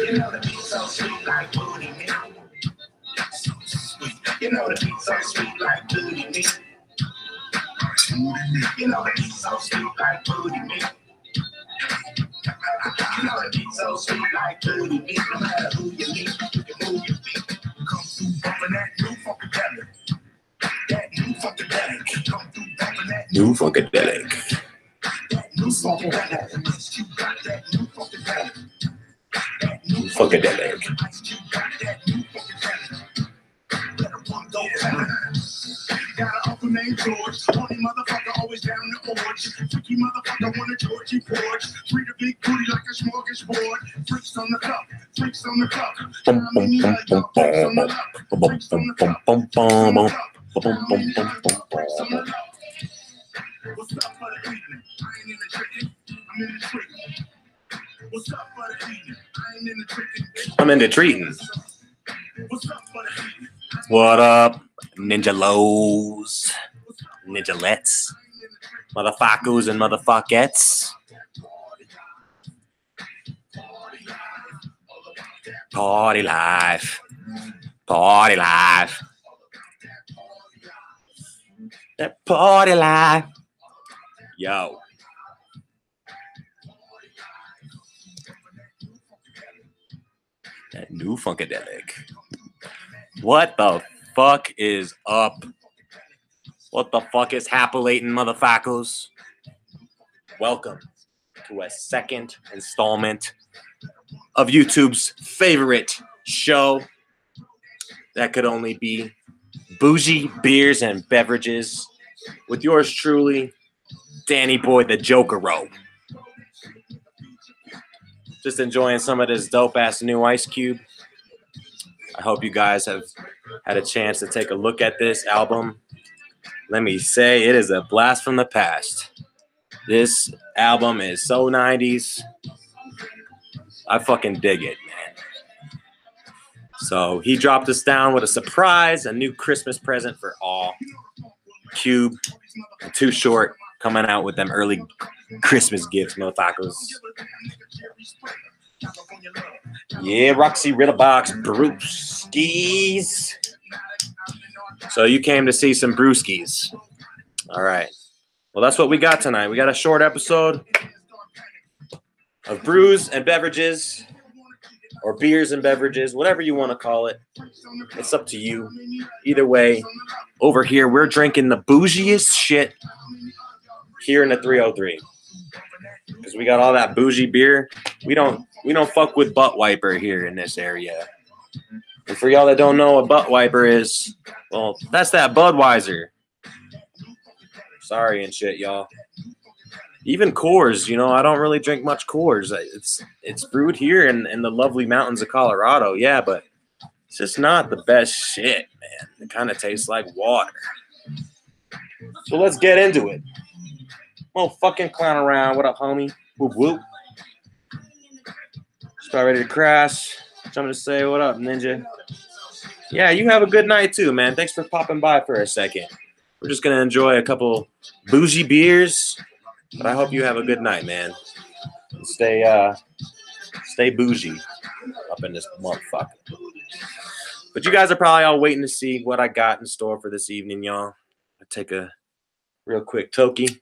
You know the beat so sweet like booty meat. So sweet. You know the beat so sweet like booty meat. You know the beat so sweet like booty meat. You know the beat so sweet like booty meat. No matter who you meet, you can move your feet. Come through bumping that new funkadelic. That new funkadelic. Come through bumping that new funkadelic. That new funkadelic. You got that new funkadelic. That new funkadelic. You got that new funkadelic. Better pump those hands. Got an uncle named George. Horny motherfucker always down the porch. Freaky motherfucker want a Georgie porch. Free the big booty like a smorgasbord. Freaks on the cup. Freaks on the cup. Freaks on the cup. Freaks on the cup. What's up for the evening? I ain't in the drinking. I'm in the treating. What's up for the evening? I ain't in the drinking. I'm in the treating. What's up for the evening? What up, Ninja Lows, Ninja Lets, motherfuckers and motherfuckettes? Party life. Party life. That party life. Yo. That new funkadelic. What the fuck is up? What the fuck is happulating, motherfuckers? Welcome to a second installment of YouTube's favorite show that could only be Bougie, Beers, and Beverages with yours truly, DannyBoy the Jokero. Just enjoying some of this dope-ass new Ice Cube. I hope you guys have had a chance to take a look at this album. Let me say, it is a blast from the past. This album is so 90s. I fucking dig it, man. So he dropped us down with a surprise, a new Christmas present for all. Cube, and Too Short, coming out with them early Christmas gifts, motherfuckers. Yeah, Roxy Riddlebox Brewskis. So you came to see some brewskis. All right. Well, that's what we got tonight. We got a short episode of Brews and Beverages, or Beers and Beverages, whatever you want to call it. It's up to you. Either way, over here, we're drinking the bougiest shit here in the 303. Because we got all that bougie beer. We don't fuck with butt wiper here in this area. And for y'all that don't know what butt wiper is, well, that's that Budweiser. Sorry and shit, y'all. Even Coors, I don't really drink much Coors. It's brewed here in the lovely mountains of Colorado, yeah, but it's just not the best shit, man. It kind of tastes like water. So let's get into it. Won't fucking clown around. What up, homie? Whoop whoop. Start ready to crash. Something to say. What up, Ninja? Yeah, you have a good night too, man. Thanks for popping by for a second. We're just gonna enjoy a couple bougie beers, but I hope you have a good night, man. Stay bougie up in this motherfucker. But you guys are probably all waiting to see what I got in store for this evening, y'all. I'll take a real quick tokie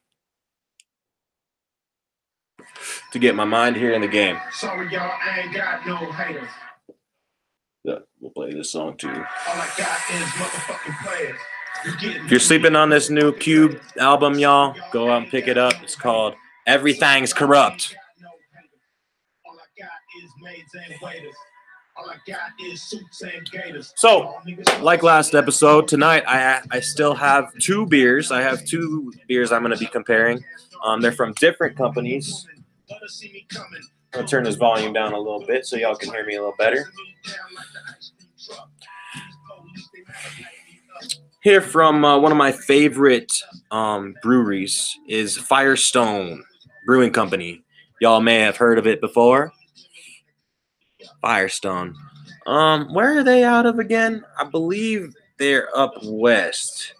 to get my mind here in the game. Sorry, y'all, I ain't got no haters. Yeah, we'll play this song too. All I got is motherfucking players. If you're sleeping on this new Cube album, y'all, go out and pick it up. It's called Everything's Corrupt. So, like last episode, tonight I still have two beers. I have two beers I'm going to be comparing. They're from different companies. I'm going to turn this volume down a little bit so y'all can hear me a little better. Here from one of my favorite breweries is Firestone Brewing Company. Y'all may have heard of it before. Firestone. Where are they out of again? I believe they're up west.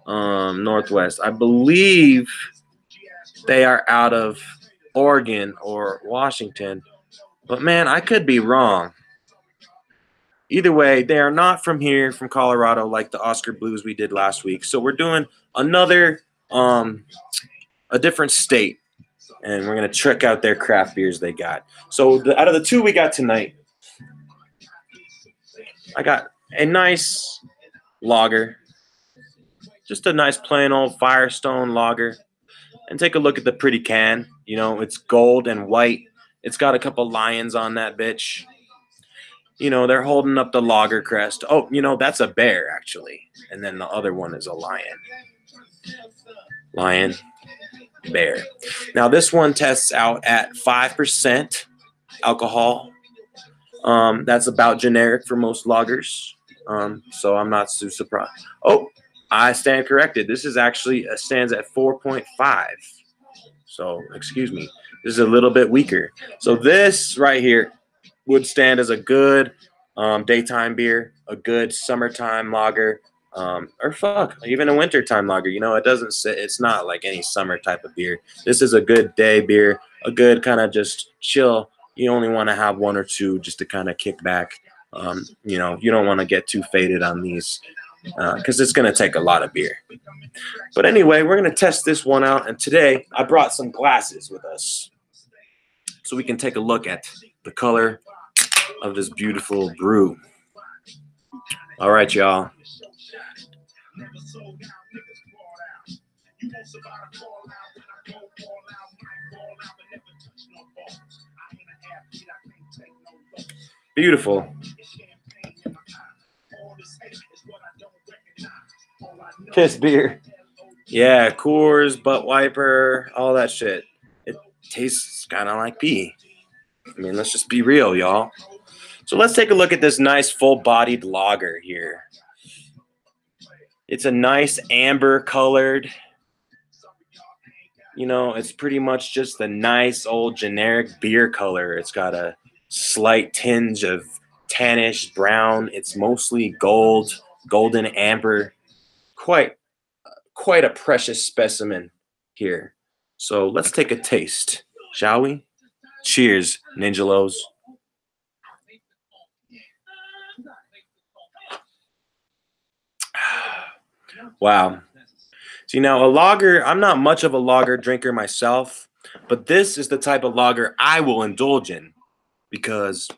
Northwest. I believe they are out of Oregon or Washington. But man, I could be wrong. Either way, they are not from here, from Colorado, like the Oscar Blues we did last week. So we're doing another, a different state, and we're gonna check out their craft beers they got. So out of the two we got tonight, I got a nice lager, just a nice plain old Firestone lager. And take a look at the pretty can. You know, it's gold and white. It's got a couple lions on that bitch. You know, they're holding up the lager crest. Oh, you know, that's a bear, actually. And then the other one is a lion. Lion, bear. Now, this one tests out at 5% alcohol. That's about generic for most lagers. So I'm not too surprised. Oh, I stand corrected. This is actually stands at 4.5. So, excuse me, this is a little bit weaker. So this right here would stand as a good daytime beer, a good summertime lager, or fuck, even a wintertime lager. You know, it doesn't say, it's not like any summer type of beer. This is a good day beer, a good kind of just chill. You only want to have one or two just to kind of kick back. You know, you don't want to get too faded on these because it's going to take a lot of beer. But anyway, we're going to test this one out. And today I brought some glasses with us so we can take a look at the color of this beautiful brew. All right, y'all. Beautiful. Piss beer. Yeah, Coors, butt wiper, all that shit. It tastes kind of like pee. I mean, let's just be real, y'all. So let's take a look at this nice full-bodied lager here. It's a nice amber colored. You know, it's pretty much just a nice old generic beer color. It's got a slight tinge of tannish brown. It's mostly gold, golden amber. Quite a precious specimen here. So let's take a taste, shall we? Cheers, Ninja Lows. Wow. See, now a lager, I'm not much of a lager drinker myself, but this is the type of lager I will indulge in because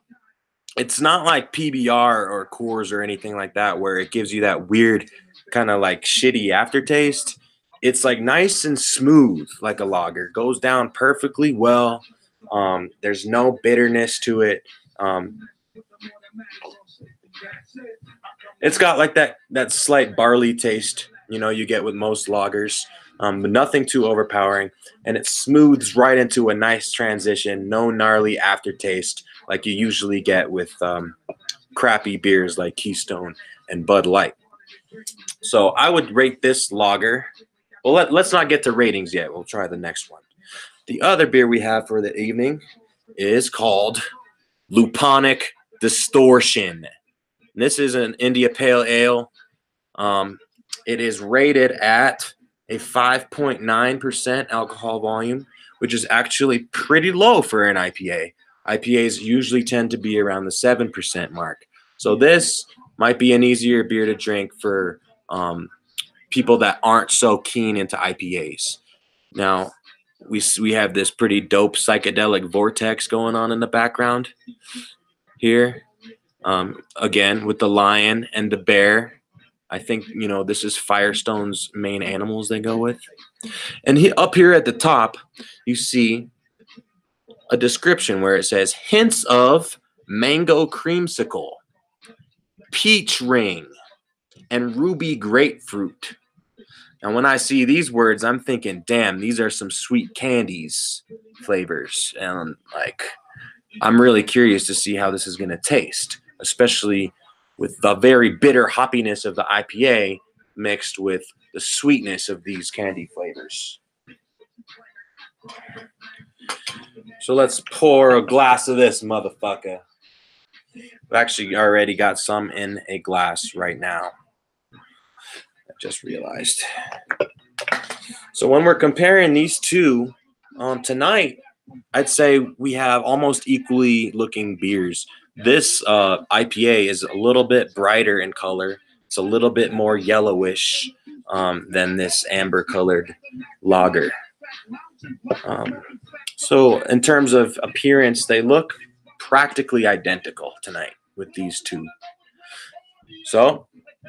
it's not like PBR or Coors or anything like that where it gives you that weird kind of like shitty aftertaste. It's like nice and smooth like a lager. Goes down perfectly well. There's no bitterness to it. It's got like that slight barley taste, you know, you get with most lagers, but nothing too overpowering. And it smooths right into a nice transition. No gnarly aftertaste like you usually get with crappy beers like Keystone and Bud Light. So I would rate this lager. Well, let's not get to ratings yet. We'll try the next one. The other beer we have for the evening is called Luponic Distortion. This is an India Pale Ale. It is rated at a 5.9% alcohol volume, which is actually pretty low for an IPA. IPAs usually tend to be around the 7% mark. So this might be an easier beer to drink for people that aren't so keen into IPAs. Now, we have this pretty dope psychedelic vortex going on in the background here. Again, with the lion and the bear. I think, you know, this is Firestone's main animals they go with. And up here at the top, you see a description where it says hints of mango creamsicle, peach ring, and ruby grapefruit. And when I see these words, I'm thinking, damn, these are some sweet candies flavors. And like, I'm really curious to see how this is going to taste, especially with the very bitter hoppiness of the IPA mixed with the sweetness of these candy flavors. So let's pour a glass of this motherfucker. I've actually already got some in a glass right now. I just realized. So when we're comparing these two tonight, I'd say we have almost equally looking beers. This IPA is a little bit brighter in color. It's a little bit more yellowish than this amber colored lager. Um, so in terms of appearance, they look practically identical tonight with these two. So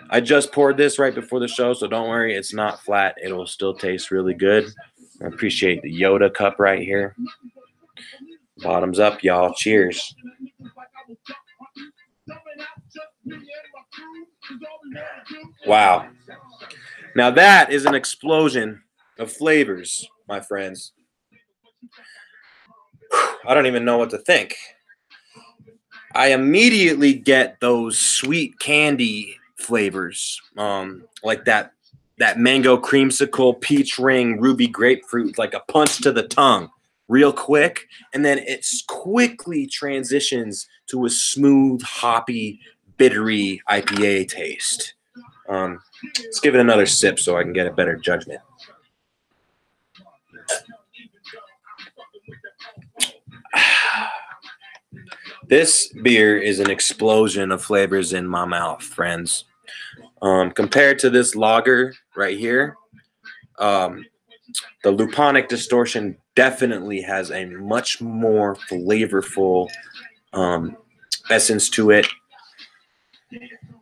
I just poured this right before the show, so don't worry, it's not flat. It'll still taste really good. I appreciate the Yoda cup right here. Bottoms up, y'all. Cheers. Wow. Now that is an explosion of flavors, my friends. I don't even know what to think. I immediately get those sweet candy flavors, like that mango creamsicle, peach ring, ruby grapefruit, like a punch to the tongue, real quick, and then it quickly transitions to a smooth, hoppy, bittery IPA taste. Let's give it another sip so I can get a better judgment. This beer is an explosion of flavors in my mouth, friends. Compared to this lager right here, the Luponic Distortion definitely has a much more flavorful essence to it.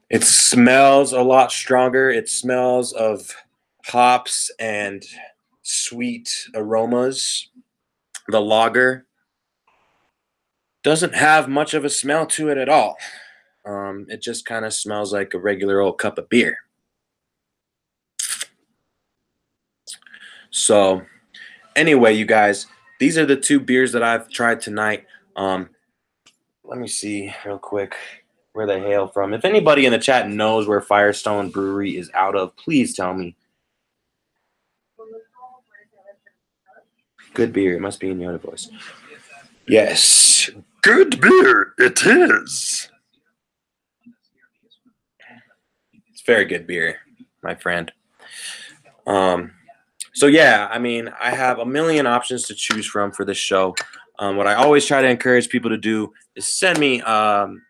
It smells a lot stronger. It smells of hops and sweet aromas. The lager doesn't have much of a smell to it at all. It just kind of smells like a regular old cup of beer. So anyway, you guys, these are the two beers that I've tried tonight. Let me see real quick where they hail from. If anybody in the chat knows where Firestone Brewery is out of, please tell me. Good beer. It must be in Yoda voice. Yes. Good beer. It is. It's very good beer, my friend. So yeah, I mean, I have a million options to choose from for this show. What I always try to encourage people to do is send me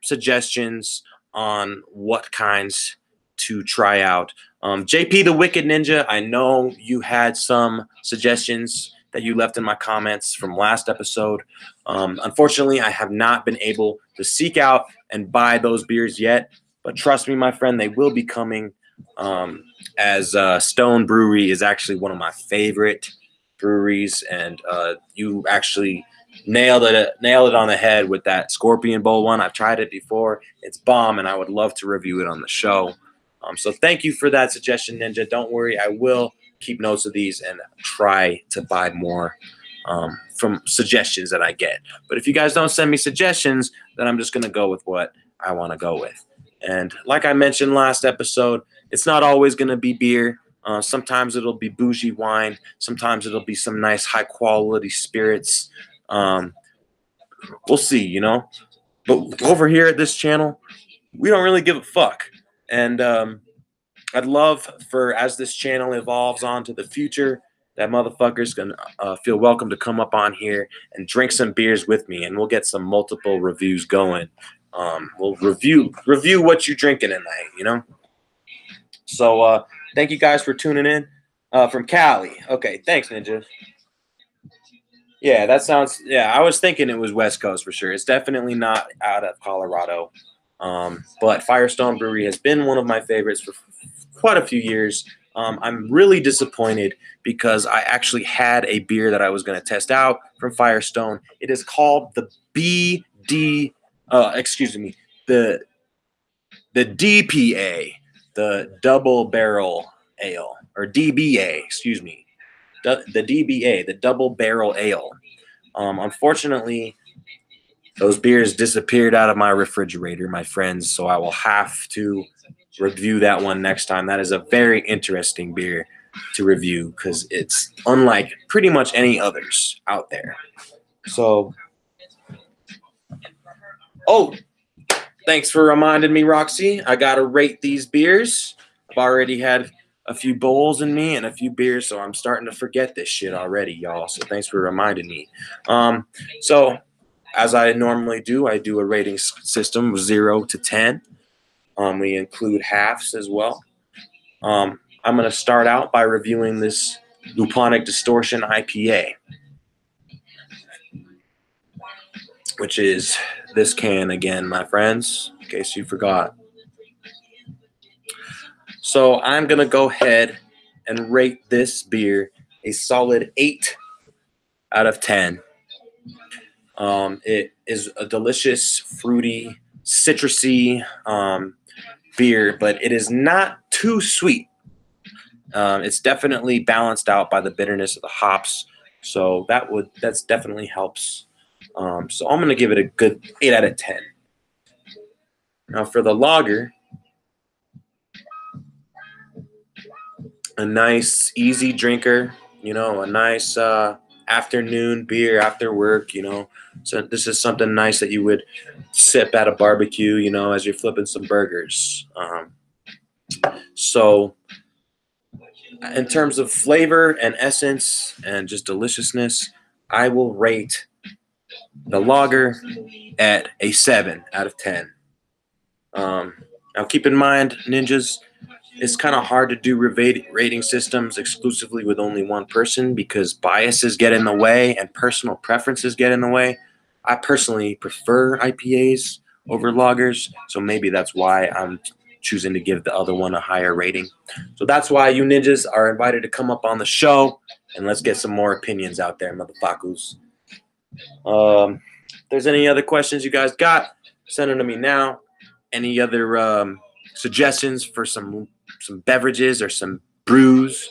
suggestions on what kinds to try out. JP the Wicked Ninja, I know you had some suggestions that you left in my comments from last episode. Unfortunately, I have not been able to seek out and buy those beers yet, but trust me, my friend, they will be coming. As Stone Brewery is actually one of my favorite breweries, and you actually nailed it on the head with that Scorpion Bowl one. I've tried it before; it's bomb, and I would love to review it on the show. So thank you for that suggestion, Ninja. Don't worry, I will keep notes of these and try to buy more from suggestions that I get. But if you guys don't send me suggestions, then I'm just gonna go with what I want to go with. And like I mentioned last episode, it's not always going to be beer. Sometimes it'll be bougie wine. Sometimes it'll be some nice high quality spirits. We'll see, you know. But over here at this channel, we don't really give a fuck. And I'd love for, as this channel evolves on to the future, that motherfucker's going to feel welcome to come up on here and drink some beers with me. And we'll get some multiple reviews going. We'll review what you're drinking tonight, you know. So thank you guys for tuning in from Cali. Okay, thanks, Ninja. Yeah, that sounds. Yeah, I was thinking it was West Coast for sure. It's definitely not out of Colorado. But Firestone Brewery has been one of my favorites for quite a few years. I'm really disappointed because I actually had a beer that I was going to test out from Firestone. It is called the BD. Excuse me, the DPA, the Double Barrel Ale, or DBA, excuse me, the DBA, the Double Barrel Ale. Unfortunately, those beers disappeared out of my refrigerator, my friends, so I will have to review that one next time. That is a very interesting beer to review because it's unlike pretty much any others out there. So, oh, thanks for reminding me, Roxy. I got to rate these beers. I've already had a few bowls in me and a few beers, so I'm starting to forget this shit already, y'all. So thanks for reminding me. So as I normally do, I do a rating system of 0 to 10. We include halves as well. I'm going to start out by reviewing this Luponic Distortion IPA, which is this can again, my friends, in case you forgot. So I'm going to go ahead and rate this beer a solid 8 out of 10. It is a delicious, fruity, citrusy beer, but it is not too sweet. It's definitely balanced out by the bitterness of the hops, so that's definitely helps. So I'm gonna give it a good 8 out of 10. Now for the lager, a nice easy drinker, a nice afternoon beer after work, So this is something nice that you would sip at a barbecue, as you're flipping some burgers. So in terms of flavor and essence and just deliciousness, I will rate the lager at a 7 out of 10. Now keep in mind, ninjas, it's kind of hard to do rating systems exclusively with only one person because biases get in the way and personal preferences get in the way. I personally prefer IPAs over lagers, so maybe that's why I'm choosing to give the other one a higher rating. So that's why you ninjas are invited to come up on the show, and let's get some more opinions out there, motherfuckers. If there's any other questions you guys got, send them to me now. Any other suggestions for some beverages or some brews,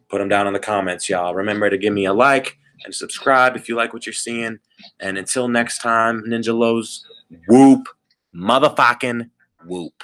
put them down in the comments, y'all. Remember to give me a like and subscribe if you like what you're seeing. And until next time, Ninja Lows, whoop, motherfucking whoop.